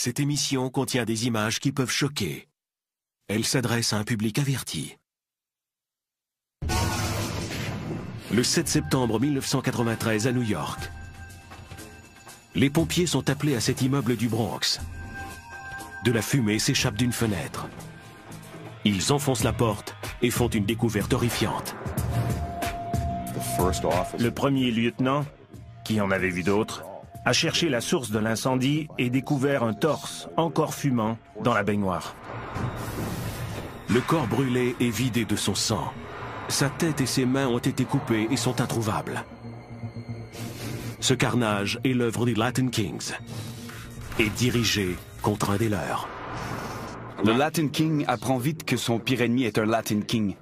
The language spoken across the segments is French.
Cette émission contient des images qui peuvent choquer. Elle s'adresse à un public averti. Le 7 septembre 1993 à New York. Les pompiers sont appelés à cet immeuble du Bronx. De la fumée s'échappe d'une fenêtre. Ils enfoncent la porte et font une découverte horrifiante. Le premier lieutenant, qui en avait vu d'autres, a cherché la source de l'incendie et découvert un torse, encore fumant, dans la baignoire. Le corps brûlé est vidé de son sang. Sa tête et ses mains ont été coupées et sont introuvables. Ce carnage est l'œuvre des Latin Kings et dirigé contre un des leurs. Le Latin King apprend vite que son pire ennemi est un Latin King.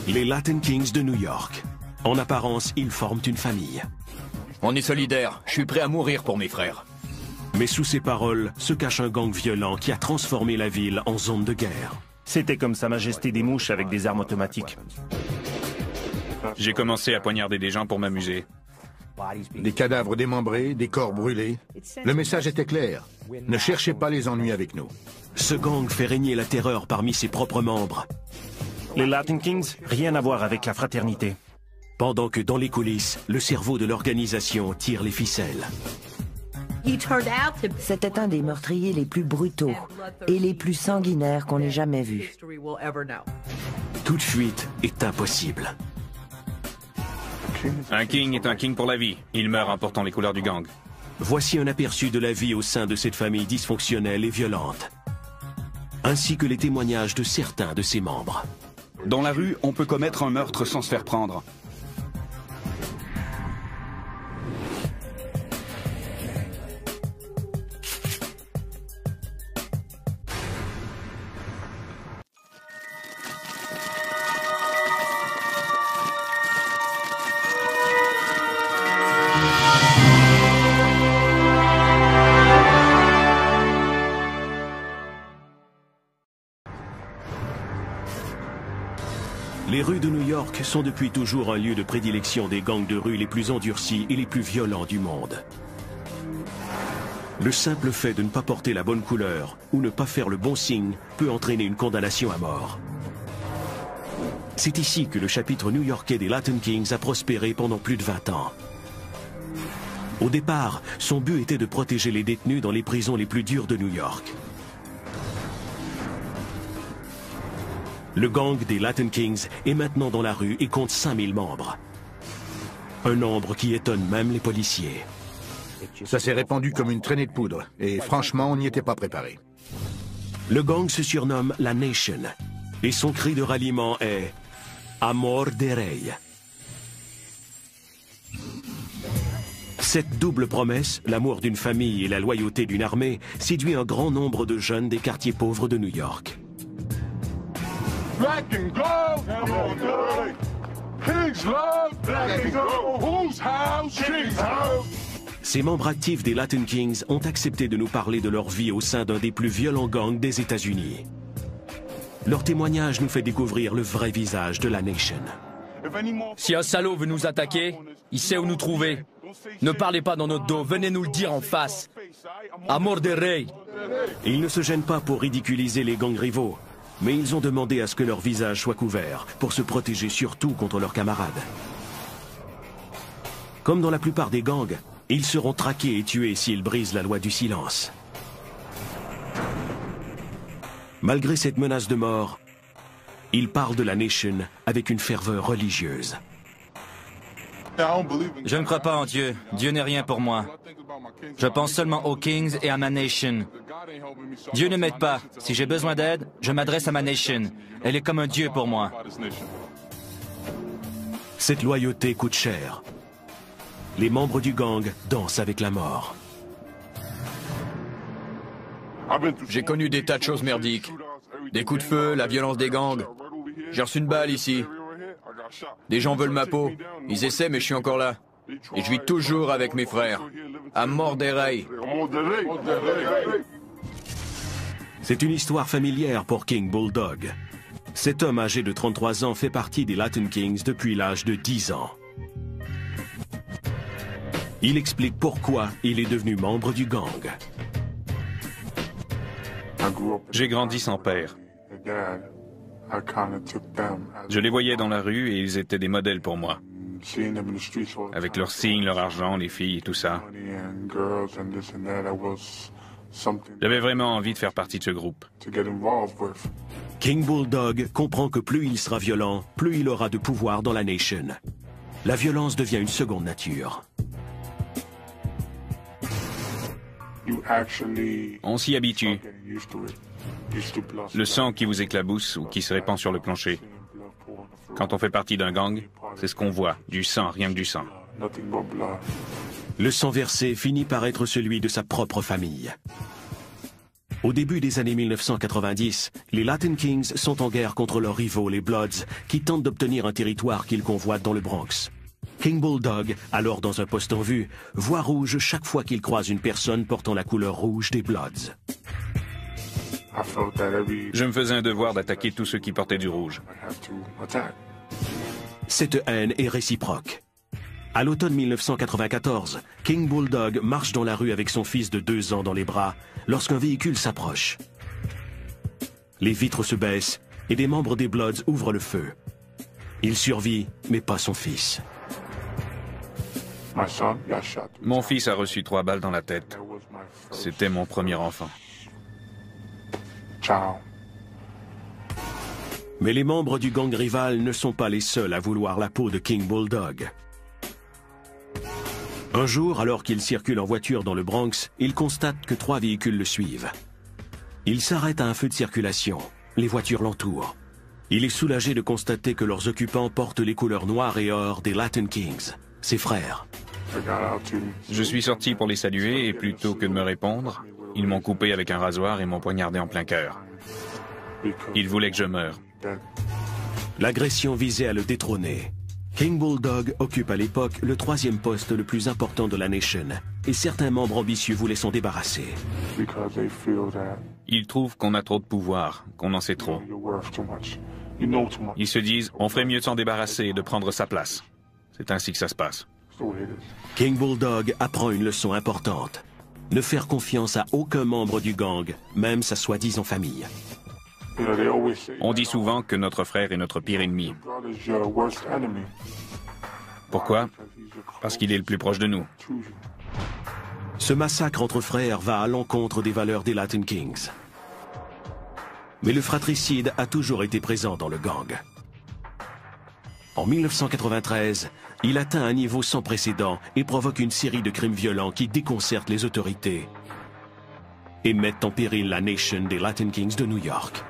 Les Latin Kings de New York. En apparence, ils forment une famille. On est solidaires, je suis prêt à mourir pour mes frères. Mais sous ces paroles se cache un gang violent qui a transformé la ville en zone de guerre. C'était comme Sa Majesté des Mouches avec des armes automatiques. J'ai commencé à poignarder des gens pour m'amuser. Des cadavres démembrés, des corps brûlés. Le message était clair. Ne cherchez pas les ennuis avec nous. Ce gang fait régner la terreur parmi ses propres membres. Les Latin Kings, rien à voir avec la fraternité. Pendant que dans les coulisses, le cerveau de l'organisation tire les ficelles. C'était un des meurtriers les plus brutaux et les plus sanguinaires qu'on ait jamais vus. Toute fuite est impossible. Un king est un king pour la vie. Il meurt en portant les couleurs du gang. Voici un aperçu de la vie au sein de cette famille dysfonctionnelle et violente, ainsi que les témoignages de certains de ses membres. Dans la rue, on peut commettre un meurtre sans se faire prendre. Les rues de New York sont depuis toujours un lieu de prédilection des gangs de rue les plus endurcis et les plus violents du monde. Le simple fait de ne pas porter la bonne couleur ou ne pas faire le bon signe peut entraîner une condamnation à mort. C'est ici que le chapitre new-yorkais des Latin Kings a prospéré pendant plus de 20 ans. Au départ, son but était de protéger les détenus dans les prisons les plus dures de New York. Le gang des Latin Kings est maintenant dans la rue et compte 5000 membres. Un nombre qui étonne même les policiers. Ça s'est répandu comme une traînée de poudre, et franchement, on n'y était pas préparé. Le gang se surnomme la Nation, et son cri de ralliement est « Amor de Rey ». Cette double promesse, l'amour d'une famille et la loyauté d'une armée, séduit un grand nombre de jeunes des quartiers pauvres de New York. Black and gold, Kings love, black and gold, whose house, King's house. Ces membres actifs des Latin Kings ont accepté de nous parler de leur vie au sein d'un des plus violents gangs des États-Unis. Leur témoignage nous fait découvrir le vrai visage de la Nation. Si un salaud veut nous attaquer, il sait où nous trouver. Ne parlez pas dans notre dos, venez nous le dire en face. Amor de Rey. Ils ne se gênent pas pour ridiculiser les gangs rivaux, mais ils ont demandé à ce que leur visage soit couvert pour se protéger surtout contre leurs camarades. Comme dans la plupart des gangs, ils seront traqués et tués s'ils brisent la loi du silence. Malgré cette menace de mort, ils parlent de la Nation avec une ferveur religieuse. Je ne crois pas en Dieu. Dieu n'est rien pour moi. Je pense seulement aux Kings et à ma Nation. Dieu ne m'aide pas. Si j'ai besoin d'aide, je m'adresse à ma Nation. Elle est comme un Dieu pour moi. Cette loyauté coûte cher. Les membres du gang dansent avec la mort. J'ai connu des tas de choses merdiques. Des coups de feu, la violence des gangs. J'ai reçu une balle ici. Des gens veulent ma peau. Ils essaient, mais je suis encore là. Et je vis toujours avec mes frères. Amor de Rey. C'est une histoire familière pour King Bulldog. Cet homme âgé de 33 ans fait partie des Latin Kings depuis l'âge de 10 ans. Il explique pourquoi il est devenu membre du gang. J'ai grandi sans père. Je les voyais dans la rue et ils étaient des modèles pour moi. Avec leurs signes, leur argent, les filles et tout ça. J'avais vraiment envie de faire partie de ce groupe. King Bulldog comprend que plus il sera violent, plus il aura de pouvoir dans la Nation. La violence devient une seconde nature. On s'y habitue. Le sang qui vous éclabousse ou qui se répand sur le plancher. Quand on fait partie d'un gang, c'est ce qu'on voit, du sang, rien que du sang. Le sang versé finit par être celui de sa propre famille. Au début des années 1990, les Latin Kings sont en guerre contre leurs rivaux, les Bloods, qui tentent d'obtenir un territoire qu'ils convoitent dans le Bronx. King Bulldog, alors dans un poste en vue, voit rouge chaque fois qu'il croise une personne portant la couleur rouge des Bloods. Je me faisais un devoir d'attaquer tous ceux qui portaient du rouge. Cette haine est réciproque. À l'automne 1994, King Bulldog marche dans la rue avec son fils de 2 ans dans les bras lorsqu'un véhicule s'approche. Les vitres se baissent et des membres des Bloods ouvrent le feu. Il survit, mais pas son fils. Mon fils a reçu 3 balles dans la tête. C'était mon premier enfant. Mais les membres du gang rival ne sont pas les seuls à vouloir la peau de King Bulldog. Un jour, alors qu'il circule en voiture dans le Bronx, il constate que 3 véhicules le suivent. Il s'arrête à un feu de circulation. Les voitures l'entourent. Il est soulagé de constater que leurs occupants portent les couleurs noires et or des Latin Kings, ses frères. Je suis sorti pour les saluer et plutôt que de me répondre, ils m'ont coupé avec un rasoir et m'ont poignardé en plein cœur. Ils voulaient que je meure. L'agression visait à le détrôner. King Bulldog occupe à l'époque le 3e poste le plus important de la Nation, et certains membres ambitieux voulaient s'en débarrasser. Ils trouvent qu'on a trop de pouvoir, qu'on en sait trop. Ils se disent, on ferait mieux de s'en débarrasser et de prendre sa place. C'est ainsi que ça se passe. King Bulldog apprend une leçon importante. Ne faire confiance à aucun membre du gang, même sa soi-disant famille. On dit souvent que notre frère est notre pire ennemi. Pourquoi? Parce qu'il est le plus proche de nous. Ce massacre entre frères va à l'encontre des valeurs des Latin Kings. Mais le fratricide a toujours été présent dans le gang. En 1993, il atteint un niveau sans précédent et provoque une série de crimes violents qui déconcertent les autorités et mettent en péril la Nation des Latin Kings de New York.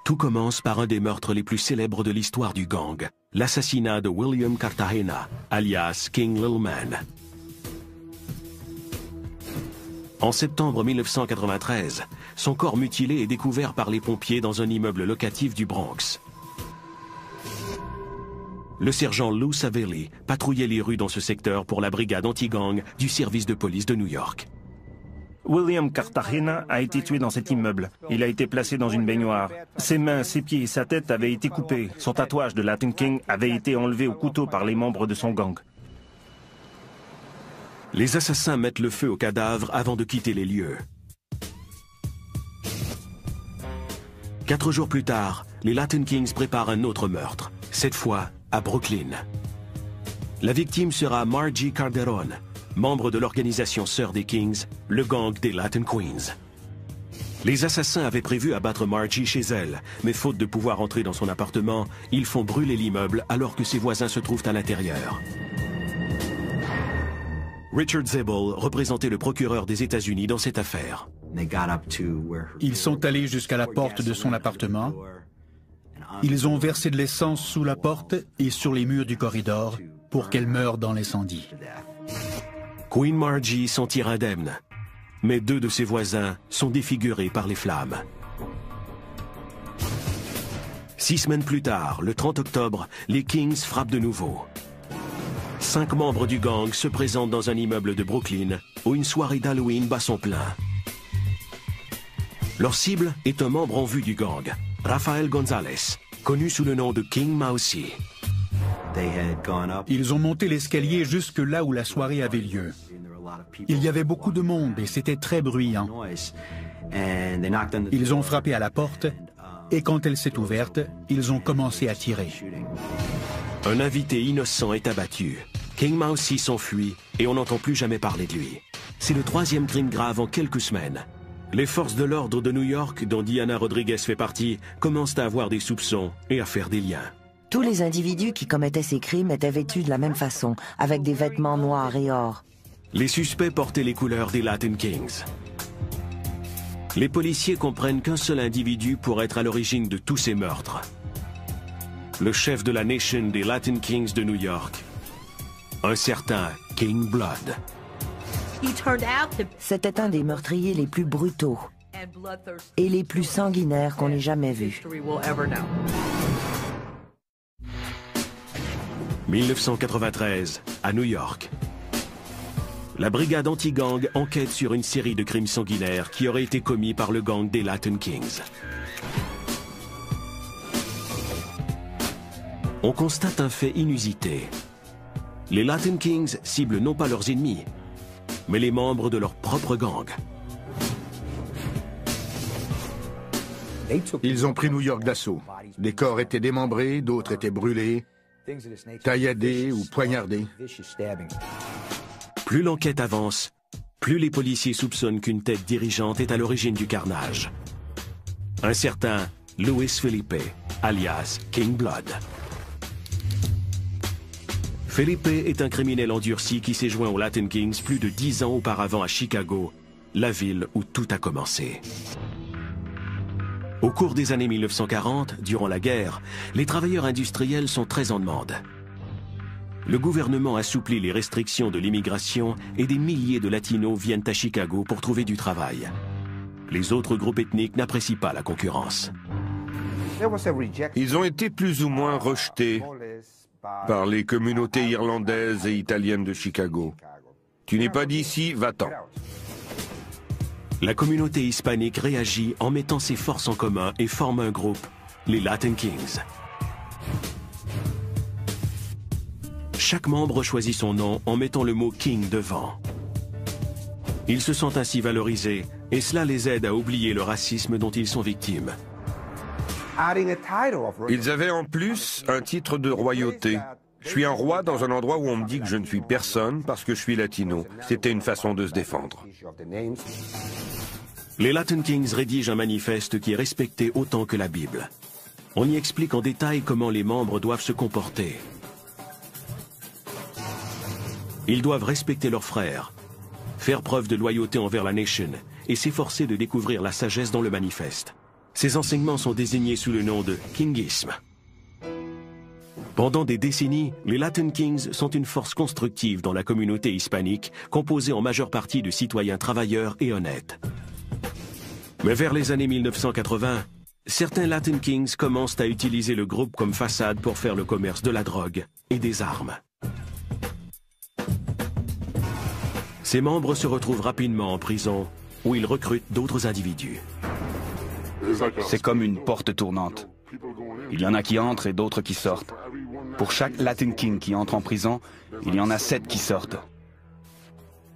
Tout commence par un des meurtres les plus célèbres de l'histoire du gang, l'assassinat de William Cartagena, alias King Lil Man. En septembre 1993, son corps mutilé est découvert par les pompiers dans un immeuble locatif du Bronx. Le sergent Lou Savelli patrouillait les rues dans ce secteur pour la brigade anti-gang du service de police de New York. William Cartagena a été tué dans cet immeuble. Il a été placé dans une baignoire. Ses mains, ses pieds et sa tête avaient été coupés. Son tatouage de Latin King avait été enlevé au couteau par les membres de son gang. Les assassins mettent le feu au cadavre avant de quitter les lieux. 4 jours plus tard, les Latin Kings préparent un autre meurtre, cette fois à Brooklyn. La victime sera Margie Calderon, membre de l'organisation sœur des Kings, le gang des Latin Queens. Les assassins avaient prévu abattre Margie chez elle, mais faute de pouvoir entrer dans son appartement, ils font brûler l'immeuble alors que ses voisins se trouvent à l'intérieur. Richard Zabel représentait le procureur des États-Unis dans cette affaire. Ils sont allés jusqu'à la porte de son appartement. Ils ont versé de l'essence sous la porte et sur les murs du corridor pour qu'elle meure dans l'incendie. Queen Margie s'en tire indemne, mais 2 de ses voisins sont défigurés par les flammes. 6 semaines plus tard, le 30 octobre, les Kings frappent de nouveau. 5 membres du gang se présentent dans un immeuble de Brooklyn où une soirée d'Halloween bat son plein. Leur cible est un membre en vue du gang, Rafael Gonzalez, connu sous le nom de King Mousy. Ils ont monté l'escalier jusque là où la soirée avait lieu. Il y avait beaucoup de monde et c'était très bruyant. Ils ont frappé à la porte et quand elle s'est ouverte, ils ont commencé à tirer. Un invité innocent est abattu. King Mousy s'enfuit et on n'entend plus jamais parler de lui. C'est le 3e crime grave en quelques semaines. Les forces de l'ordre de New York, dont Diana Rodriguez fait partie, commencent à avoir des soupçons et à faire des liens. Tous les individus qui commettaient ces crimes étaient vêtus de la même façon, avec des vêtements noirs et or. Les suspects portaient les couleurs des Latin Kings. Les policiers comprennent qu'un seul individu pourrait être à l'origine de tous ces meurtres. Le chef de la Nation des Latin Kings de New York, un certain King Blood. C'était un des meurtriers les plus brutaux et les plus sanguinaires qu'on ait jamais vus. 1993, à New York. La brigade anti-gang enquête sur une série de crimes sanguinaires qui auraient été commis par le gang des Latin Kings. On constate un fait inusité. Les Latin Kings ciblent non pas leurs ennemis, mais les membres de leur propre gang. Ils ont pris New York d'assaut. Des corps étaient démembrés, d'autres étaient brûlés, tailladés ou poignardés. Plus l'enquête avance, plus les policiers soupçonnent qu'une tête dirigeante est à l'origine du carnage. Un certain Louis Felipe, alias King Blood. Felipe est un criminel endurci qui s'est joint aux Latin Kings plus de 10 ans auparavant à Chicago, la ville où tout a commencé. Au cours des années 1940, durant la guerre, les travailleurs industriels sont très en demande. Le gouvernement assouplit les restrictions de l'immigration et des milliers de Latinos viennent à Chicago pour trouver du travail. Les autres groupes ethniques n'apprécient pas la concurrence. Ils ont été plus ou moins rejetés par les communautés irlandaises et italiennes de Chicago. Tu n'es pas d'ici, va-t'en. La communauté hispanique réagit en mettant ses forces en commun et forme un groupe, les Latin Kings. Chaque membre choisit son nom en mettant le mot « King » devant. Ils se sentent ainsi valorisés et cela les aide à oublier le racisme dont ils sont victimes. Ils avaient en plus un titre de royauté. Je suis un roi dans un endroit où on me dit que je ne suis personne parce que je suis latino. C'était une façon de se défendre. Les Latin Kings rédigent un manifeste qui est respecté autant que la Bible. On y explique en détail comment les membres doivent se comporter. Ils doivent respecter leurs frères, faire preuve de loyauté envers la Nation et s'efforcer de découvrir la sagesse dans le manifeste. Ces enseignements sont désignés sous le nom de kingisme. Pendant des décennies, les Latin Kings sont une force constructive dans la communauté hispanique, composée en majeure partie de citoyens travailleurs et honnêtes. Mais vers les années 1980, certains Latin Kings commencent à utiliser le groupe comme façade pour faire le commerce de la drogue et des armes. Ces membres se retrouvent rapidement en prison, où ils recrutent d'autres individus. C'est comme une porte tournante. Il y en a qui entrent et d'autres qui sortent. Pour chaque Latin King qui entre en prison, il y en a 7 qui sortent.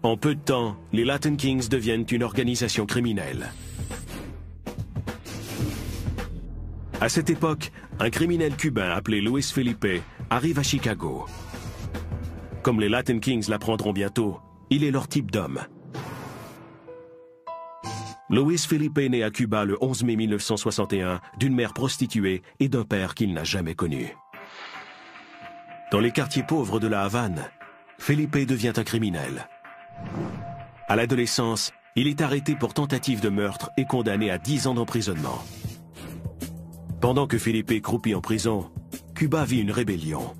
En peu de temps, les Latin Kings deviennent une organisation criminelle. À cette époque, un criminel cubain appelé Louis Felipe arrive à Chicago. Comme les Latin Kings l'apprendront bientôt, il est leur type d'homme. Louis Felipe est né à Cuba le 11 mai 1961 d'une mère prostituée et d'un père qu'il n'a jamais connu. Dans les quartiers pauvres de la Havane, Felipe devient un criminel. À l'adolescence, il est arrêté pour tentative de meurtre et condamné à 10 ans d'emprisonnement. Pendant que Felipe croupit en prison, Cuba vit une rébellion.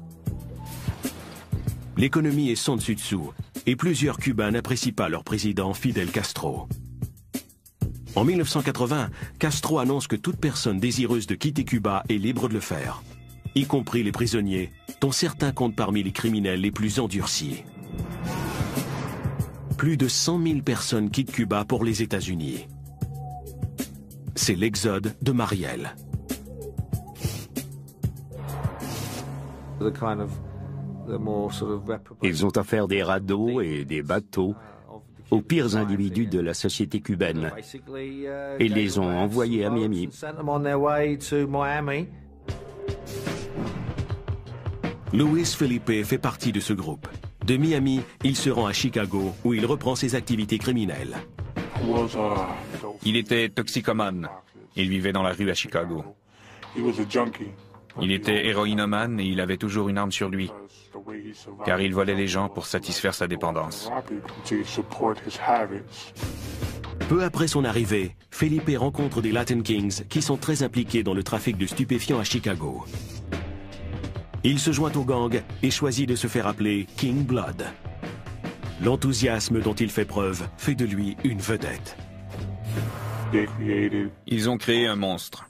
L'économie est sans dessus-dessous et plusieurs Cubains n'apprécient pas leur président Fidel Castro. En 1980, Castro annonce que toute personne désireuse de quitter Cuba est libre de le faire, y compris les prisonniers, dont certains comptent parmi les criminels les plus endurcis. Plus de 100 000 personnes quittent Cuba pour les États-Unis. C'est l'exode de Mariel. Ils ont affaire des radeaux et des bateaux aux pires individus de la société cubaine et les ont envoyés à Miami. Luis Felipe fait partie de ce groupe. De Miami, il se rend à Chicago où il reprend ses activités criminelles. Il était toxicomane. Il vivait dans la rue à Chicago. Il était héroïnomane et il avait toujours une arme sur lui, car il volait les gens pour satisfaire sa dépendance. Peu après son arrivée, Felipe rencontre des Latin Kings qui sont très impliqués dans le trafic de stupéfiants à Chicago. Il se joint au gang et choisit de se faire appeler King Blood. L'enthousiasme dont il fait preuve fait de lui une vedette. Ils ont créé un monstre.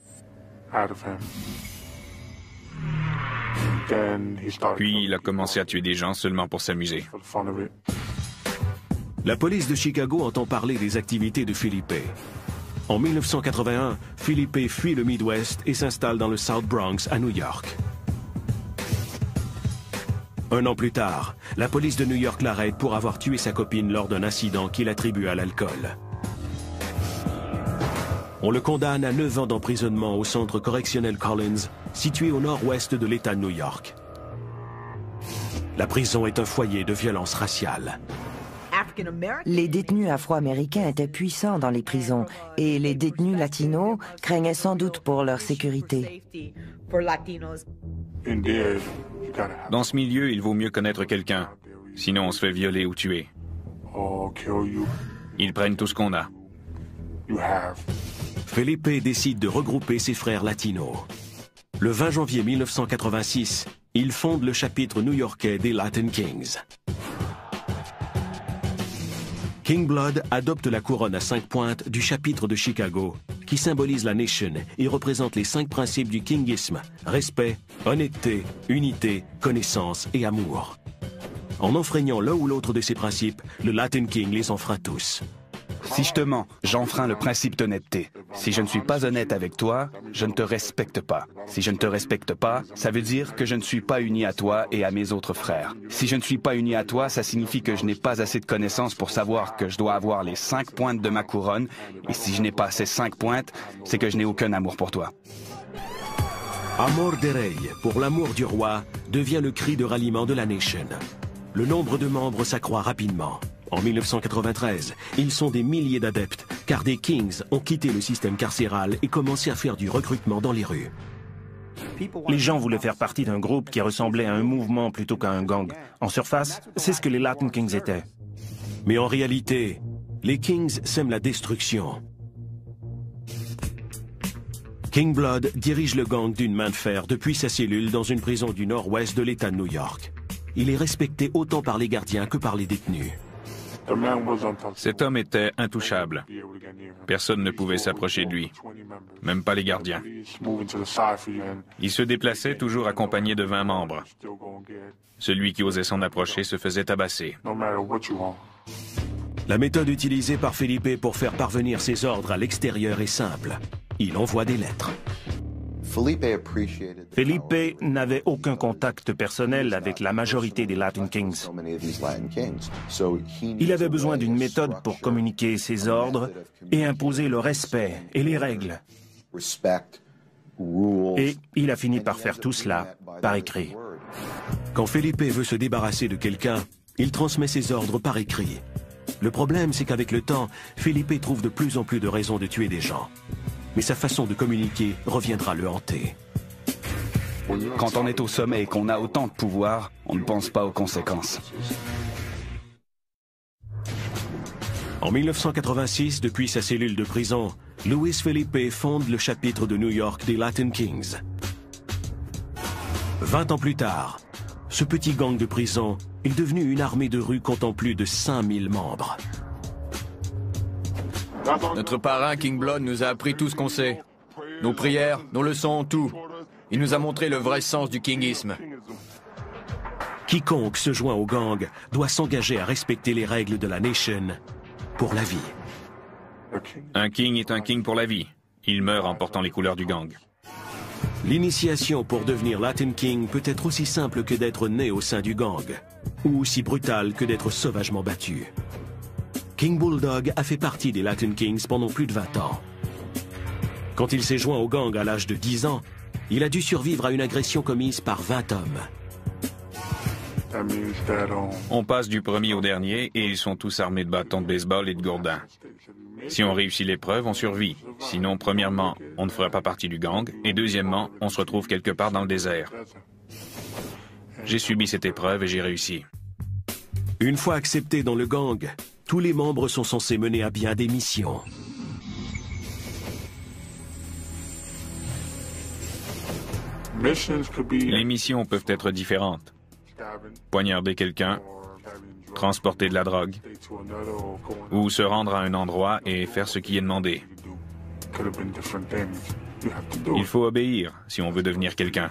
Puis il a commencé à tuer des gens seulement pour s'amuser. La police de Chicago entend parler des activités de Felipe. En 1981, Felipe fuit le Midwest et s'installe dans le South Bronx à New York. Un an plus tard, la police de New York l'arrête pour avoir tué sa copine lors d'un incident qu'il attribue à l'alcool. On le condamne à 9 ans d'emprisonnement au centre correctionnel Collins, situé au nord-ouest de l'État de New York. La prison est un foyer de violence raciale. Les détenus afro-américains étaient puissants dans les prisons et les détenus latinos craignaient sans doute pour leur sécurité. Dans ce milieu, il vaut mieux connaître quelqu'un. Sinon, on se fait violer ou tuer. Ils prennent tout ce qu'on a. Felipe décide de regrouper ses frères latinos. Le 20 janvier 1986, il fonde le chapitre new-yorkais des Latin Kings. King Blood adopte la couronne à 5 pointes du chapitre de Chicago, qui symbolise la nation et représente les 5 principes du kingisme: respect, honnêteté, unité, connaissance et amour. En enfreignant l'un ou l'autre de ces principes, le Latin King les enfreint tous. Si je te mens, j'enfreins le principe d'honnêteté. Si je ne suis pas honnête avec toi, je ne te respecte pas. Si je ne te respecte pas, ça veut dire que je ne suis pas uni à toi et à mes autres frères. Si je ne suis pas uni à toi, ça signifie que je n'ai pas assez de connaissances pour savoir que je dois avoir les 5 pointes de ma couronne. Et si je n'ai pas ces 5 pointes, c'est que je n'ai aucun amour pour toi. Amor de Rey, pour l'amour du roi, devient le cri de ralliement de la nation. Le nombre de membres s'accroît rapidement. En 1993, ils sont des milliers d'adeptes, car des Kings ont quitté le système carcéral et commencé à faire du recrutement dans les rues. Les gens voulaient faire partie d'un groupe qui ressemblait à un mouvement plutôt qu'à un gang. En surface, c'est ce que les Latin Kings étaient. Mais en réalité, les Kings sèment la destruction. King Blood dirige le gang d'une main de fer depuis sa cellule dans une prison du nord-ouest de l'État de New York. Il est respecté autant par les gardiens que par les détenus. Cet homme était intouchable. Personne ne pouvait s'approcher de lui, même pas les gardiens. Il se déplaçait toujours accompagné de 20 membres. Celui qui osait s'en approcher se faisait tabasser. La méthode utilisée par Felipe pour faire parvenir ses ordres à l'extérieur est simple. Il envoie des lettres. Felipe n'avait aucun contact personnel avec la majorité des Latin Kings. Il avait besoin d'une méthode pour communiquer ses ordres et imposer le respect et les règles. Et il a fini par faire tout cela par écrit. Quand Felipe veut se débarrasser de quelqu'un, il transmet ses ordres par écrit. Le problème, c'est qu'avec le temps, Felipe trouve de plus en plus de raisons de tuer des gens. Mais sa façon de communiquer reviendra le hanter. Quand on est au sommet et qu'on a autant de pouvoir, on ne pense pas aux conséquences. En 1986, depuis sa cellule de prison, Luis Felipe fonde le chapitre de New York des Latin Kings. 20 ans plus tard, ce petit gang de prison est devenu une armée de rue comptant plus de 5000 membres. Notre parrain King Blood nous a appris tout ce qu'on sait. Nos prières, nos leçons, tout. Il nous a montré le vrai sens du kingisme. Quiconque se joint au gang doit s'engager à respecter les règles de la nation pour la vie. Un king est un king pour la vie. Il meurt en portant les couleurs du gang. L'initiation pour devenir Latin King peut être aussi simple que d'être né au sein du gang, ou aussi brutale que d'être sauvagement battu. King Bulldog a fait partie des Latin Kings pendant plus de 20 ans. Quand il s'est joint au gang à l'âge de 10 ans, il a dû survivre à une agression commise par 20 hommes. On passe du premier au dernier et ils sont tous armés de bâtons de baseball et de gourdins. Si on réussit l'épreuve, on survit. Sinon, premièrement, on ne fera pas partie du gang et deuxièmement, on se retrouve quelque part dans le désert. J'ai subi cette épreuve et j'ai réussi. Une fois acceptés dans le gang, tous les membres sont censés mener à bien des missions. Les missions peuvent être différentes. Poignarder quelqu'un, transporter de la drogue, ou se rendre à un endroit et faire ce qui est demandé. Il faut obéir si on veut devenir quelqu'un.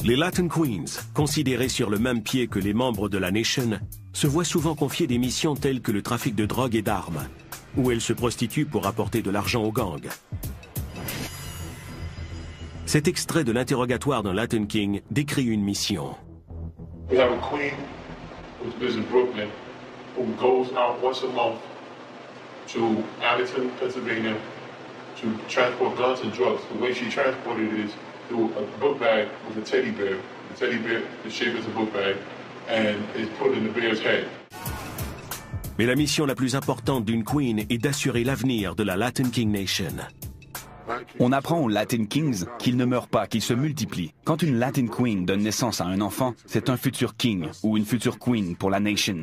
Les Latin Queens, considérés sur le même pied que les membres de la Nation, se voient souvent confier des missions telles que le trafic de drogue et d'armes, où elles se prostituent pour apporter de l'argent au gang. Cet extrait de l'interrogatoire d'un Latin King décrit une mission. We have a queen who lives in Brooklyn who goes out once a month to Allentown, Pennsylvania to transport guns and drugs. The way she transported it is through a book bag with a teddy bear. The teddy bear is shaped as a book bag and is put in the bear's head. Mais la mission la plus importante d'une queen est d'assurer l'avenir de la Latin King Nation. On apprend aux Latin Kings qu'ils ne meurent pas, qu'ils se multiplient. Quand une Latin Queen donne naissance à un enfant, c'est un futur King ou une future Queen pour la Nation.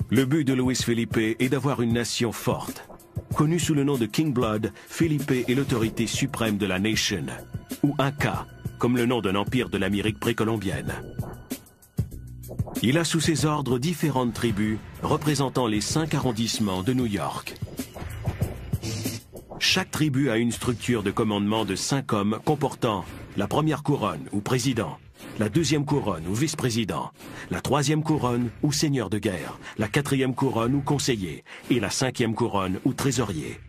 Le but de Luis Felipe est d'avoir une nation forte. Connu sous le nom de King Blood, Felipe est l'autorité suprême de la Nation, ou Inca, comme le nom d'un empire de l'Amérique précolombienne. Il a sous ses ordres différentes tribus représentant les 5 arrondissements de New York. Chaque tribu a une structure de commandement de 5 hommes comportant la première couronne ou président, la deuxième couronne ou vice-président, la troisième couronne ou seigneur de guerre, la quatrième couronne ou conseiller et la cinquième couronne ou trésorier.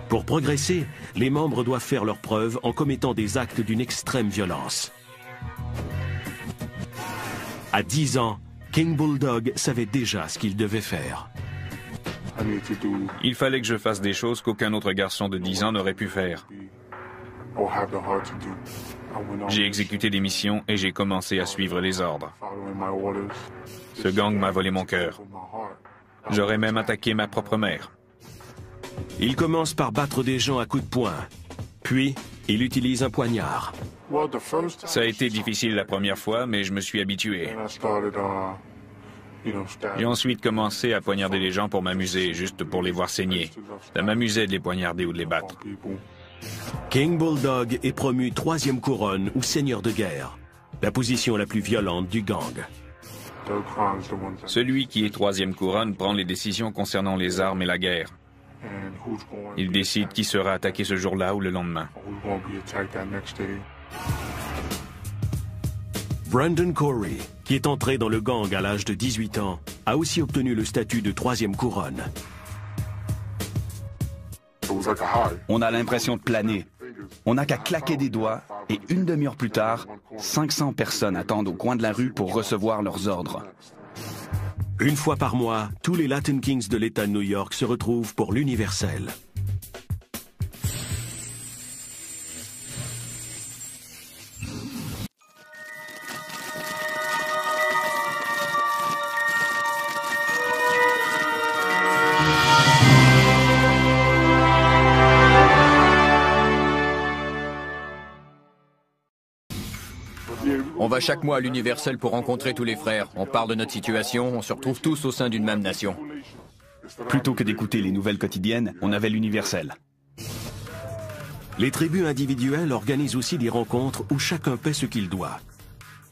Pour progresser, les membres doivent faire leurs preuves en commettant des actes d'une extrême violence. À 10 ans, King Bulldog savait déjà ce qu'il devait faire. Il fallait que je fasse des choses qu'aucun autre garçon de 10 ans n'aurait pu faire. J'ai exécuté des missions et j'ai commencé à suivre les ordres. Ce gang m'a volé mon cœur. J'aurais même attaqué ma propre mère. Il commence par battre des gens à coups de poing. Puis, il utilise un poignard. Ça a été difficile la première fois, mais je me suis habitué. J'ai ensuite commencé à poignarder les gens pour m'amuser, juste pour les voir saigner. Ça m'amusait de les poignarder ou de les battre. King Bulldog est promu 3e couronne ou seigneur de guerre, la position la plus violente du gang. Celui qui est 3e couronne prend les décisions concernant les armes et la guerre. Il décide qui sera attaqué ce jour-là ou le lendemain. Brandon Corey, qui est entré dans le gang à l'âge de 18 ans, a aussi obtenu le statut de 3e couronne. On a l'impression de planer. On n'a qu'à claquer des doigts et une demi-heure plus tard, 500 personnes attendent au coin de la rue pour recevoir leurs ordres. Une fois par mois, tous les Latin Kings de l'État de New York se retrouvent pour l'universel. On va chaque mois à l'universel pour rencontrer tous les frères. On parle de notre situation, on se retrouve tous au sein d'une même nation. Plutôt que d'écouter les nouvelles quotidiennes, on avait l'universel. Les tribus individuelles organisent aussi des rencontres où chacun paie ce qu'il doit.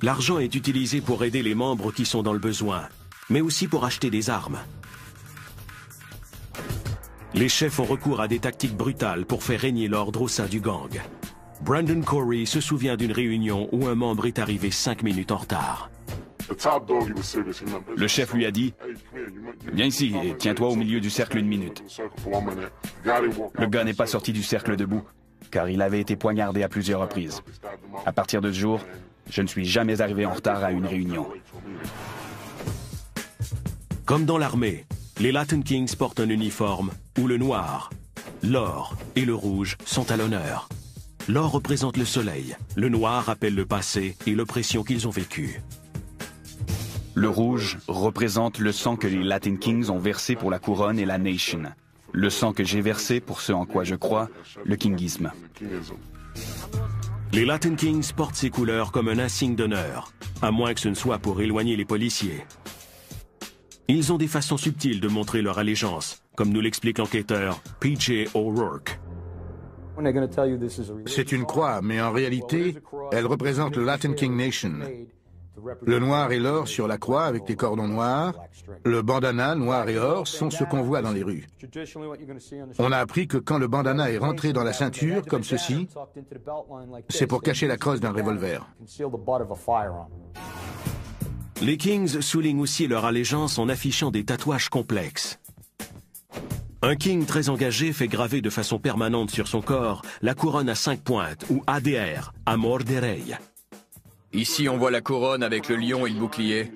L'argent est utilisé pour aider les membres qui sont dans le besoin, mais aussi pour acheter des armes. Les chefs ont recours à des tactiques brutales pour faire régner l'ordre au sein du gang. Brandon Corey se souvient d'une réunion où un membre est arrivé 5 minutes en retard. Le chef lui a dit « Viens ici et tiens-toi au milieu du cercle 1 minute. » Le gars n'est pas sorti du cercle debout, car il avait été poignardé à plusieurs reprises. À partir de ce jour, je ne suis jamais arrivé en retard à une réunion. Comme dans l'armée, les Latin Kings portent un uniforme où le noir, l'or et le rouge sont à l'honneur. L'or représente le soleil, le noir rappelle le passé et l'oppression qu'ils ont vécue. Le rouge représente le sang que les Latin Kings ont versé pour la couronne et la nation. Le sang que j'ai versé pour ce en quoi je crois, le kingisme. Les Latin Kings portent ces couleurs comme un insigne d'honneur, à moins que ce ne soit pour éloigner les policiers. Ils ont des façons subtiles de montrer leur allégeance, comme nous l'explique l'enquêteur P.J. O'Rourke. C'est une croix, mais en réalité, elle représente le Latin King Nation. Le noir et l'or sur la croix avec des cordons noirs, le bandana noir et or sont ce qu'on voit dans les rues. On a appris que quand le bandana est rentré dans la ceinture, comme ceci, c'est pour cacher la crosse d'un revolver. Les Kings soulignent aussi leur allégeance en affichant des tatouages complexes. Un King très engagé fait graver de façon permanente sur son corps la couronne à 5 pointes, ou ADR, Amor de Rey. Ici, on voit la couronne avec le lion et le bouclier.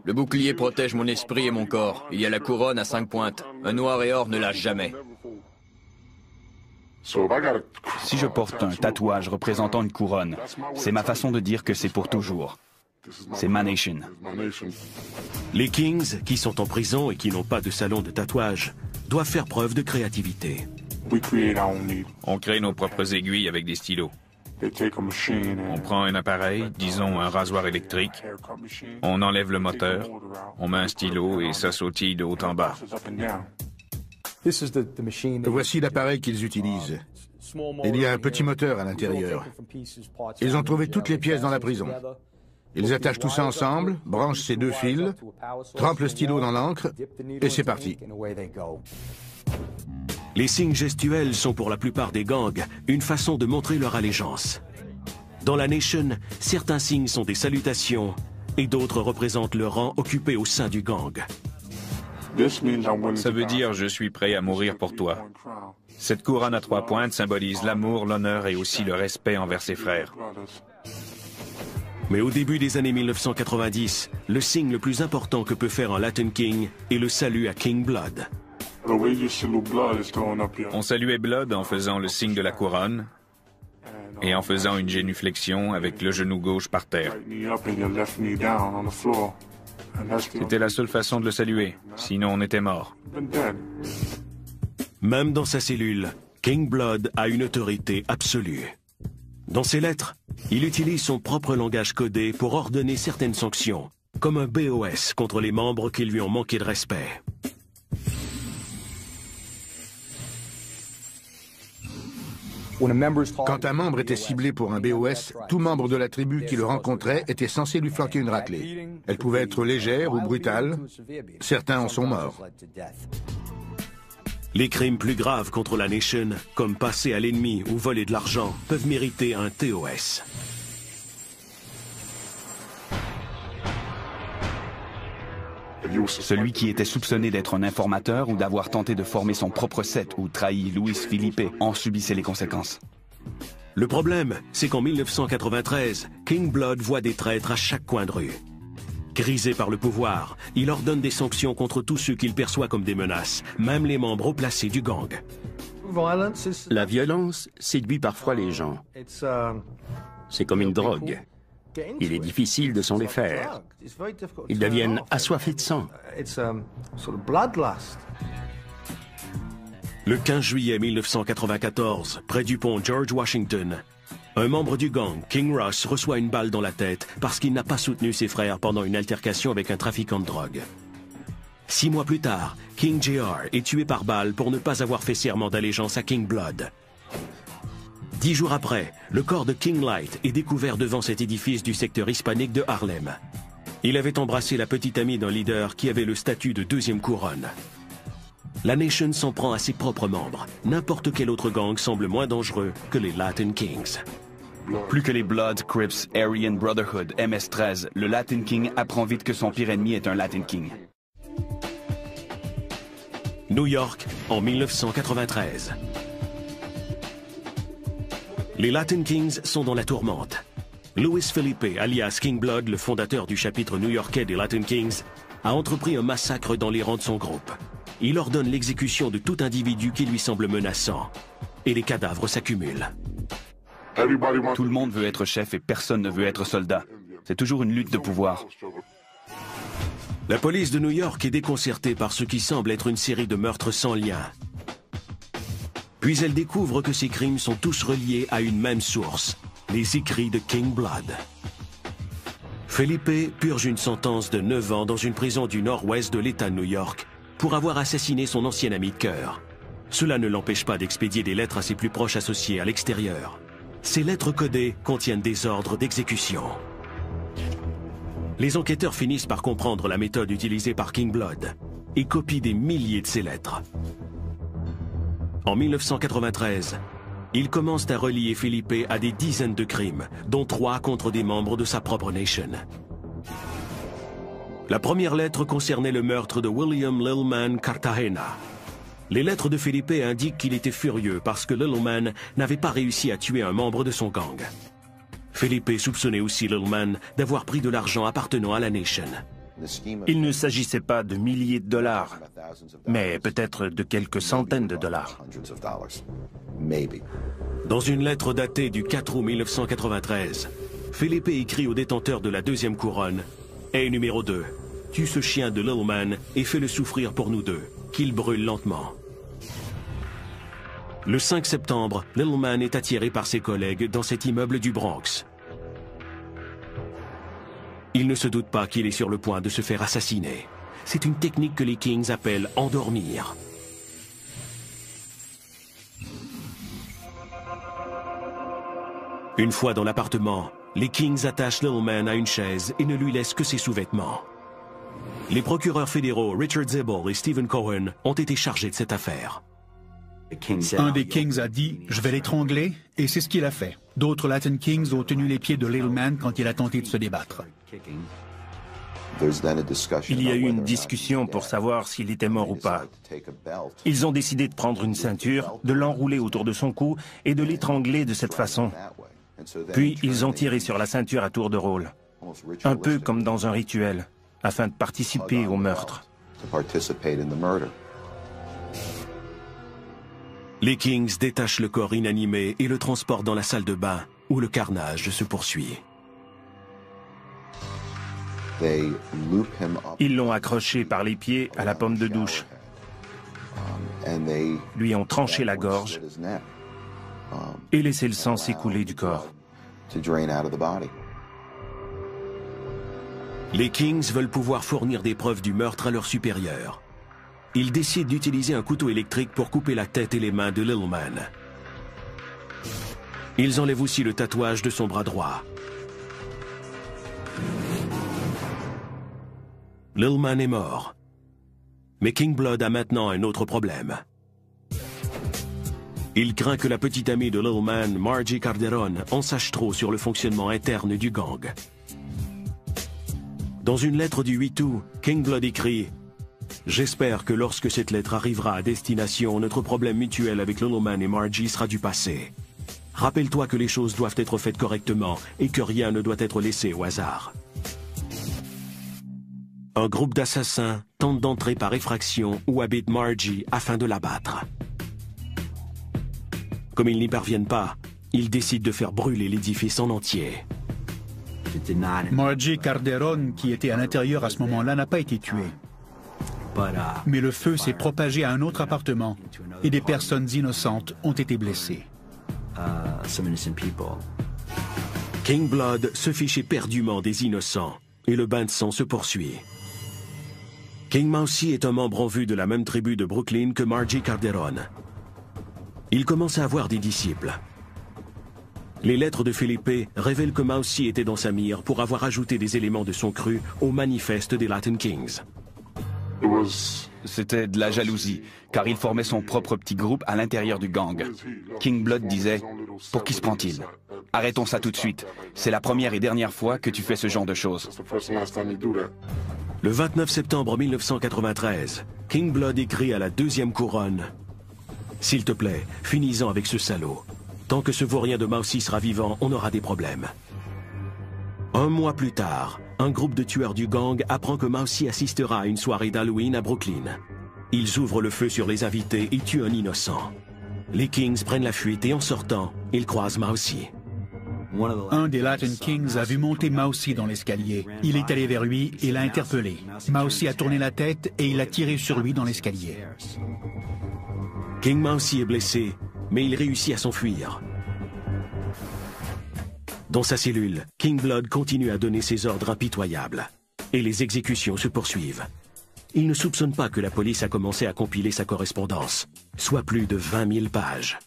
Le bouclier protège mon esprit et mon corps. Il y a la couronne à 5 pointes. Un noir et or ne lâche jamais. Si je porte un tatouage représentant une couronne, c'est ma façon de dire que c'est pour toujours. C'est ma nation. Les Kings, qui sont en prison et qui n'ont pas de salon de tatouage, doivent faire preuve de créativité. On crée nos propres aiguilles avec des stylos. On prend un appareil, disons un rasoir électrique, on enlève le moteur, on met un stylo et ça sautille de haut en bas. Voici l'appareil qu'ils utilisent. Il y a un petit moteur à l'intérieur. Ils ont trouvé toutes les pièces dans la prison. Ils attachent tout ça ensemble, branchent ces 2 fils, trempent le stylo dans l'encre et c'est parti. Les signes gestuels sont pour la plupart des gangs une façon de montrer leur allégeance. Dans la Nation, certains signes sont des salutations et d'autres représentent le rang occupé au sein du gang. Ça veut dire « je suis prêt à mourir pour toi ». Cette couronne à 3 pointes symbolise l'amour, l'honneur et aussi le respect envers ses frères. Mais au début des années 1990, le signe le plus important que peut faire un Latin King est le salut à King Blood. On saluait Blood en faisant le signe de la couronne et en faisant une génuflexion avec le genou gauche par terre. C'était la seule façon de le saluer, sinon on était mort. Même dans sa cellule, King Blood a une autorité absolue. Dans ses lettres, il utilise son propre langage codé pour ordonner certaines sanctions, comme un BOS contre les membres qui lui ont manqué de respect. Quand un membre était ciblé pour un BOS, tout membre de la tribu qui le rencontrait était censé lui flanquer une raclée. Elle pouvait être légère ou brutale. Certains en sont morts. Les crimes plus graves contre la Nation, comme passer à l'ennemi ou voler de l'argent, peuvent mériter un TOS. Celui qui était soupçonné d'être un informateur ou d'avoir tenté de former son propre set ou trahi Luis Felipe en subissait les conséquences. Le problème, c'est qu'en 1993, King Blood voit des traîtres à chaque coin de rue. Grisé par le pouvoir, il ordonne des sanctions contre tous ceux qu'il perçoit comme des menaces, même les membres haut placés du gang. La violence séduit parfois les gens. C'est comme une drogue. Il est difficile de s'en défaire. Ils deviennent assoiffés de sang. Le 15 juillet 1994, près du pont George Washington, un membre du gang, King Ross, reçoit une balle dans la tête parce qu'il n'a pas soutenu ses frères pendant une altercation avec un trafiquant de drogue. 6 mois plus tard, King Jr. est tué par balle pour ne pas avoir fait serment d'allégeance à King Blood. 10 jours après, le corps de King Light est découvert devant cet édifice du secteur hispanique de Harlem. Il avait embrassé la petite amie d'un leader qui avait le statut de 2e couronne. La Nation s'en prend à ses propres membres. N'importe quel autre gang semble moins dangereux que les Latin Kings. Plus que les Bloods, Crips, Aryan Brotherhood, MS-13, le Latin King apprend vite que son pire ennemi est un Latin King. New York, en 1993. Les Latin Kings sont dans la tourmente. Louis Felipe, alias King Blood, le fondateur du chapitre new-yorkais des Latin Kings, a entrepris un massacre dans les rangs de son groupe. Il ordonne l'exécution de tout individu qui lui semble menaçant. Et les cadavres s'accumulent. Tout le monde veut être chef et personne ne veut être soldat. C'est toujours une lutte de pouvoir. La police de New York est déconcertée par ce qui semble être une série de meurtres sans lien. Puis elle découvre que ces crimes sont tous reliés à une même source, les écrits de King Blood. Felipe purge une sentence de 9 ans dans une prison du nord-ouest de l'État de New York pour avoir assassiné son ancien ami de cœur. Cela ne l'empêche pas d'expédier des lettres à ses plus proches associés à l'extérieur. Ces lettres codées contiennent des ordres d'exécution. Les enquêteurs finissent par comprendre la méthode utilisée par King Blood et copient des milliers de ces lettres. En 1993, ils commencent à relier Felipe à des dizaines de crimes, dont 3 contre des membres de sa propre nation. La première lettre concernait le meurtre de William Little Man Cartagena. Les lettres de Felipe indiquent qu'il était furieux parce que Little Man n'avait pas réussi à tuer un membre de son gang. Felipe soupçonnait aussi Little Man d'avoir pris de l'argent appartenant à la Nation. Il ne s'agissait pas de milliers de dollars, mais peut-être de quelques centaines de dollars. Dans une lettre datée du 4 août 1993, Felipe écrit au détenteur de la 2e couronne « Hey numéro 2, tue ce chien de Little Man et fais-le souffrir pour nous deux, qu'il brûle lentement. » Le 5 septembre, Little Man est attiré par ses collègues dans cet immeuble du Bronx. Il ne se doute pas qu'il est sur le point de se faire assassiner. C'est une technique que les Kings appellent « endormir ». Une fois dans l'appartement, les Kings attachent Little Man à une chaise et ne lui laissent que ses sous-vêtements. Les procureurs fédéraux Richard Zibble et Stephen Cohen ont été chargés de cette affaire. Un des Kings a dit « Je vais l'étrangler » et c'est ce qu'il a fait. D'autres Latin Kings ont tenu les pieds de Little Man quand il a tenté de se débattre. Il y a eu une discussion pour savoir s'il était mort ou pas. Ils ont décidé de prendre une ceinture, de l'enrouler autour de son cou et de l'étrangler de cette façon. Puis ils ont tiré sur la ceinture à tour de rôle, un peu comme dans un rituel, afin de participer au meurtre. Les Kings détachent le corps inanimé et le transportent dans la salle de bain, où le carnage se poursuit. Ils l'ont accroché par les pieds à la pomme de douche, lui ont tranché la gorge et laissé le sang s'écouler du corps. Les Kings veulent pouvoir fournir des preuves du meurtre à leurs supérieurs. Ils décident d'utiliser un couteau électrique pour couper la tête et les mains de Little Man. Ils enlèvent aussi le tatouage de son bras droit. Little Man est mort. Mais King Blood a maintenant un autre problème. Il craint que la petite amie de Little Man, Margie Calderon, en sache trop sur le fonctionnement interne du gang. Dans une lettre du 8 août, King Blood écrit « J'espère que lorsque cette lettre arrivera à destination, notre problème mutuel avec Little Man et Margie sera du passé. Rappelle-toi que les choses doivent être faites correctement et que rien ne doit être laissé au hasard. » Un groupe d'assassins tente d'entrer par effraction où habite Margie afin de l'abattre. Comme ils n'y parviennent pas, ils décident de faire brûler l'édifice en entier. Margie Calderon, qui était à l'intérieur à ce moment-là, n'a pas été tuée. Mais le feu s'est propagé à un autre appartement et des personnes innocentes ont été blessées. King Blood se fiche éperdument des innocents et le bain de sang se poursuit. King Mousy est un membre en vue de la même tribu de Brooklyn que Margie Calderon. Il commence à avoir des disciples. Les lettres de Felipe révèlent que Mousy était dans sa mire pour avoir ajouté des éléments de son cru au manifeste des Latin Kings. C'était de la jalousie, car il formait son propre petit groupe à l'intérieur du gang. King Blood disait « Pour qui se prend-il? Arrêtons ça tout de suite. C'est la première et dernière fois que tu fais ce genre de choses. » Le 29 septembre 1993, King Blood écrit à la deuxième couronne « S'il te plaît, finis-en avec ce salaud. Tant que ce vaurien de Mousy sera vivant, on aura des problèmes. » Un mois plus tard, un groupe de tueurs du gang apprend que Mousy assistera à une soirée d'Halloween à Brooklyn. Ils ouvrent le feu sur les invités et tuent un innocent. Les Kings prennent la fuite et en sortant, ils croisent Mousy. Un des Latin Kings a vu monter Mousy dans l'escalier. Il est allé vers lui et l'a interpellé. Mousy a tourné la tête et il a tiré sur lui dans l'escalier. King Mousy est blessé, mais il réussit à s'enfuir. Dans sa cellule, King Blood continue à donner ses ordres impitoyables. Et les exécutions se poursuivent. Il ne soupçonne pas que la police a commencé à compiler sa correspondance, soit plus de 20 000 pages.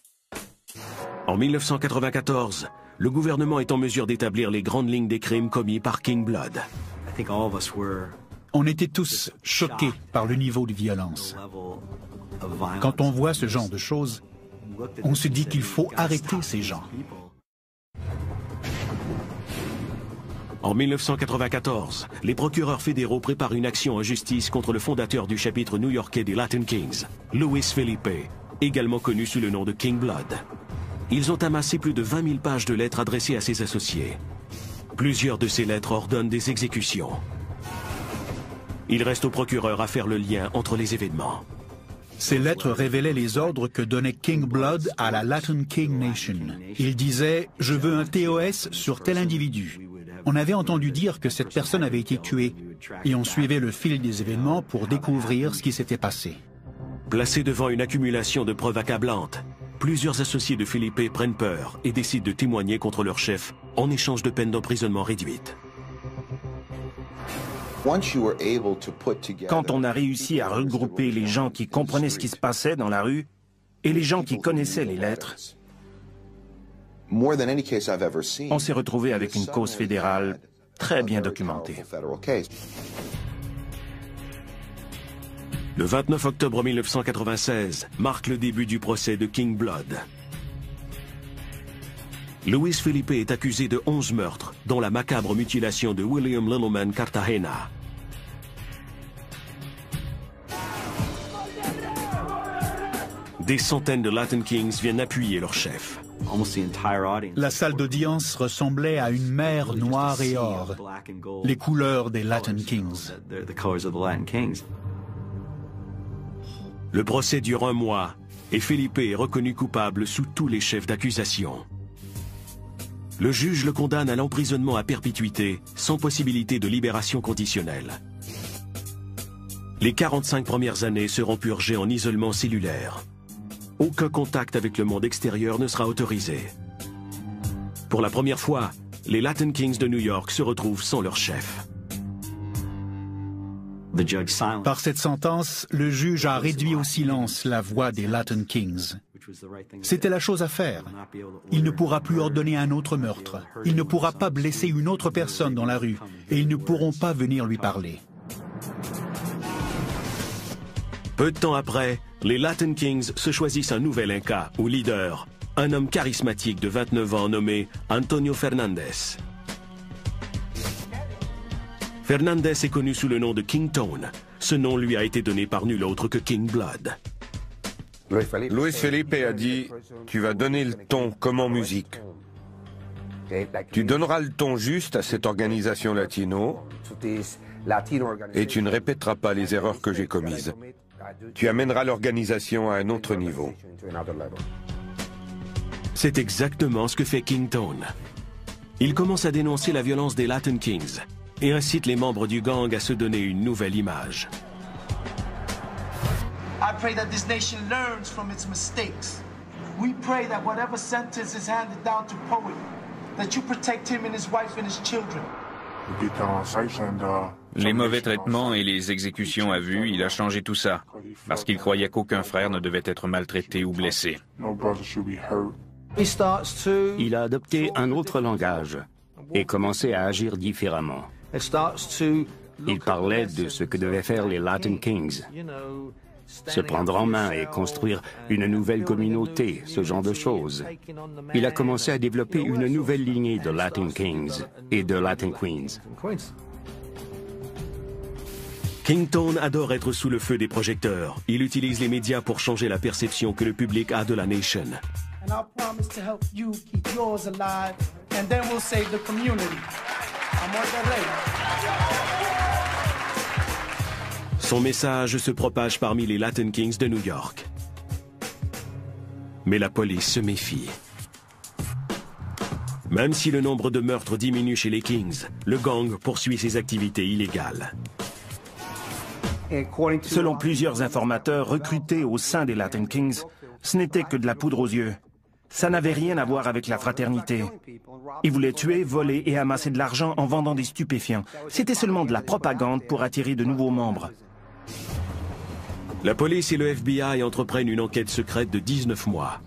En 1994, le gouvernement est en mesure d'établir les grandes lignes des crimes commis par King Blood. On était tous choqués par le niveau de violence. Quand on voit ce genre de choses, on se dit qu'il faut arrêter ces gens. En 1994, les procureurs fédéraux préparent une action en justice contre le fondateur du chapitre new-yorkais des Latin Kings, Louis Felipe, également connu sous le nom de King Blood. Ils ont amassé plus de 20 000 pages de lettres adressées à ses associés. Plusieurs de ces lettres ordonnent des exécutions. Il reste au procureur à faire le lien entre les événements. Ces lettres révélaient les ordres que donnait King Blood à la Latin King Nation. Il disait « Je veux un TOS sur tel individu ». On avait entendu dire que cette personne avait été tuée et on suivait le fil des événements pour découvrir ce qui s'était passé. Placés devant une accumulation de preuves accablantes, plusieurs associés de Felipe prennent peur et décident de témoigner contre leur chef en échange de peines d'emprisonnement réduites. Quand on a réussi à regrouper les gens qui comprenaient ce qui se passait dans la rue et les gens qui connaissaient les lettres, on s'est retrouvé avec une cause fédérale très bien documentée. Le 29 octobre 1996 marque le début du procès de King Blood. Louis Felipe est accusé de 11 meurtres, dont la macabre mutilation de William Littleman Cartagena. Des centaines de Latin Kings viennent appuyer leur chef. La salle d'audience ressemblait à une mer noire et or, les couleurs des Latin Kings. Le procès dure un mois et Felipe est reconnu coupable sous tous les chefs d'accusation. Le juge le condamne à l'emprisonnement à perpétuité sans possibilité de libération conditionnelle. Les 45 premières années seront purgées en isolement cellulaire. Aucun contact avec le monde extérieur ne sera autorisé. Pour la première fois, les Latin Kings de New York se retrouvent sans leur chef. Par cette sentence, le juge a réduit au silence la voix des Latin Kings. C'était la chose à faire. Il ne pourra plus ordonner un autre meurtre. Il ne pourra pas blesser une autre personne dans la rue. Et ils ne pourront pas venir lui parler. Peu de temps après, les Latin Kings se choisissent un nouvel Inca, ou leader, un homme charismatique de 29 ans nommé Antonio Fernandez. Fernandez est connu sous le nom de King Tone. Ce nom lui a été donné par nul autre que King Blood. Louis Felipe a dit « Tu vas donner le ton comme en musique. Tu donneras le ton juste à cette organisation latino et tu ne répéteras pas les erreurs que j'ai commises. Tu amèneras l'organisation à un autre niveau. » C'est exactement ce que fait King Tone. Il commence à dénoncer la violence des Latin Kings et incite les membres du gang à se donner une nouvelle image. I pray that this nation learns from its mistakes. We pray that whatever sentence is handed down to Poet, that you protect him and his wife and his children. Les mauvais traitements et les exécutions à vue, il a changé tout ça, parce qu'il croyait qu'aucun frère ne devait être maltraité ou blessé. Il a adopté un autre langage et commencé à agir différemment. Il parlait de ce que devaient faire les Latin Kings. Se prendre en main et construire une nouvelle communauté, ce genre de choses. Il a commencé à développer une nouvelle lignée de Latin Kings et de Latin Queens. Kington adore être sous le feu des projecteurs. Il utilise les médias pour changer la perception que le public a de la Nation. And I'll promise to help you keep yours alive, and then we'll save the community. Son message se propage parmi les Latin Kings de New York. Mais la police se méfie. Même si le nombre de meurtres diminue chez les Kings, le gang poursuit ses activités illégales. Selon plusieurs informateurs recrutés au sein des Latin Kings, ce n'était que de la poudre aux yeux. Ça n'avait rien à voir avec la fraternité. Ils voulaient tuer, voler et amasser de l'argent en vendant des stupéfiants. C'était seulement de la propagande pour attirer de nouveaux membres. La police et le FBI entreprennent une enquête secrète de 19 mois.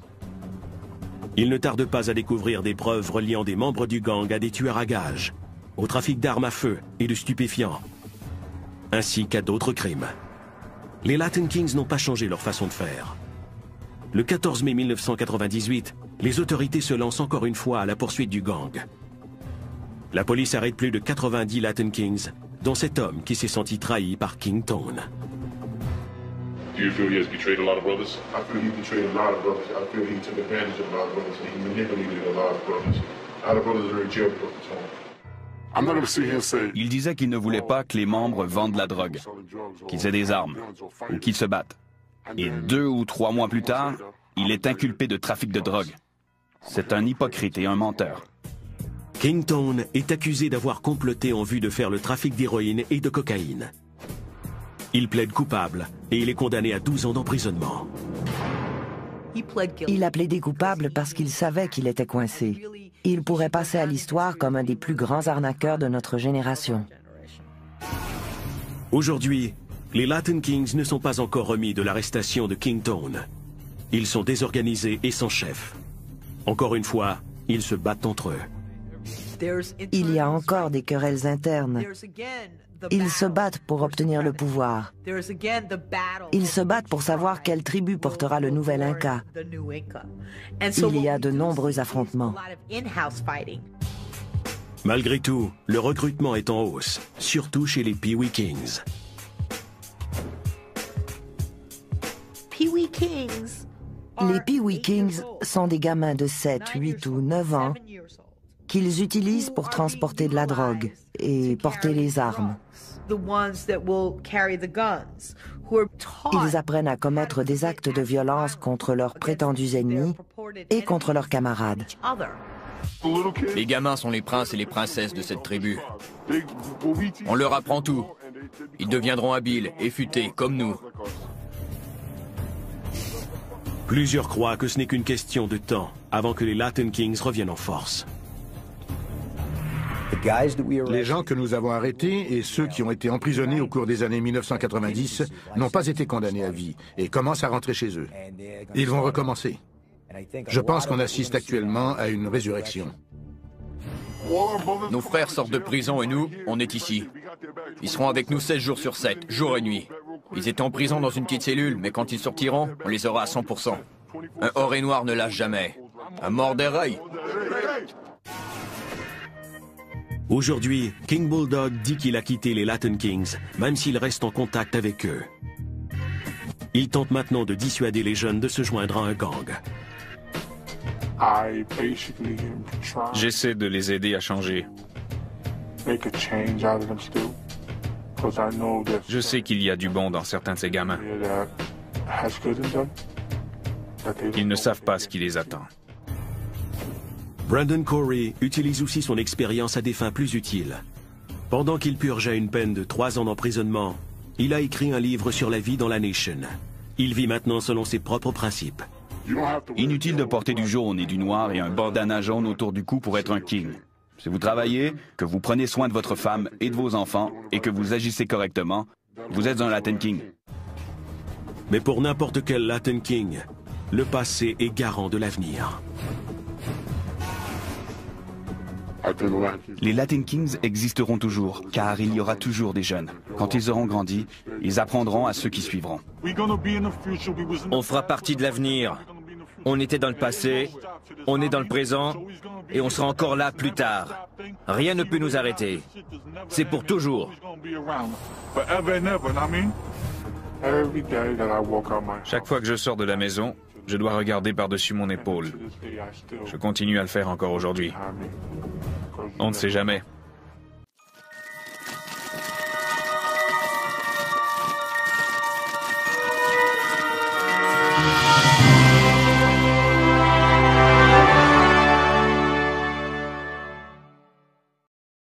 Ils ne tardent pas à découvrir des preuves reliant des membres du gang à des tueurs à gages, au trafic d'armes à feu et de stupéfiants, ainsi qu'à d'autres crimes. Les Latin Kings n'ont pas changé leur façon de faire. Le 14 mai 1998, les autorités se lancent encore une fois à la poursuite du gang. La police arrête plus de 90 Latin Kings, dont cet homme qui s'est senti trahi par Kington. Do you feel he has betrayed a lot of brothers? I feel he betrayed a lot of brothers. I feel he took advantage of a lot of brothers. And he manipulated a lot of brothers. A lot of brothers are in jail because of him. I'm not going to sit here and say... Il disait qu'il ne voulait pas que les membres vendent la drogue, qu'ils aient des armes ou qu'ils se battent. Et 2 ou 3 mois plus tard, il est inculpé de trafic de drogue. C'est un hypocrite et un menteur. Kington est accusé d'avoir comploté en vue de faire le trafic d'héroïne et de cocaïne. Il plaide coupable et il est condamné à 12 ans d'emprisonnement. Il a plaidé coupable parce qu'il savait qu'il était coincé. Il pourrait passer à l'histoire comme un des plus grands arnaqueurs de notre génération. Aujourd'hui, les Latin Kings ne sont pas encore remis de l'arrestation de Kington. Ils sont désorganisés et sans chef. Encore une fois, ils se battent entre eux. Il y a encore des querelles internes. Ils se battent pour obtenir le pouvoir. Ils se battent pour savoir quelle tribu portera le nouvel Inca. Il y a de nombreux affrontements. Malgré tout, le recrutement est en hausse, surtout chez les Pee-wee Kings. Les Pee-wee Kings sont des gamins de 7, 8 ou 9 ans qu'ils utilisent pour transporter de la drogue et porter les armes. Ils apprennent à commettre des actes de violence contre leurs prétendus ennemis et contre leurs camarades. Les gamins sont les princes et les princesses de cette tribu. On leur apprend tout. Ils deviendront habiles et futés comme nous. Plusieurs croient que ce n'est qu'une question de temps avant que les Latin Kings reviennent en force. Les gens que nous avons arrêtés et ceux qui ont été emprisonnés au cours des années 1990 n'ont pas été condamnés à vie et commencent à rentrer chez eux. Ils vont recommencer. Je pense qu'on assiste actuellement à une résurrection. Nos frères sortent de prison et nous, on est ici. Ils seront avec nous 16 jours sur 7, jour et nuit. Ils étaient en prison dans une petite cellule, mais quand ils sortiront, on les aura à 100%. Un or et noir ne lâche jamais. Un mort des rails. Aujourd'hui, King Bulldog dit qu'il a quitté les Latin Kings, même s'il reste en contact avec eux. Il tente maintenant de dissuader les jeunes de se joindre à un gang. J'essaie de les aider à changer. Je sais qu'il y a du bon dans certains de ces gamins. Ils ne savent pas ce qui les attend. Brandon Corey utilise aussi son expérience à des fins plus utiles. Pendant qu'il purgeait une peine de 3 ans d'emprisonnement, il a écrit un livre sur la vie dans la Nation. Il vit maintenant selon ses propres principes. Inutile de porter du jaune et du noir et un bandana jaune autour du cou pour être un king. Si vous travaillez, que vous prenez soin de votre femme et de vos enfants et que vous agissez correctement, vous êtes un Latin King. Mais pour n'importe quel Latin King, le passé est garant de l'avenir. Les Latin Kings existeront toujours, car il y aura toujours des jeunes. Quand ils auront grandi, ils apprendront à ceux qui suivront. On fera partie de l'avenir. On était dans le passé, on est dans le présent, et on sera encore là plus tard. Rien ne peut nous arrêter. C'est pour toujours. Chaque fois que je sors de la maison, je dois regarder par-dessus mon épaule. Je continue à le faire encore aujourd'hui. On ne sait jamais.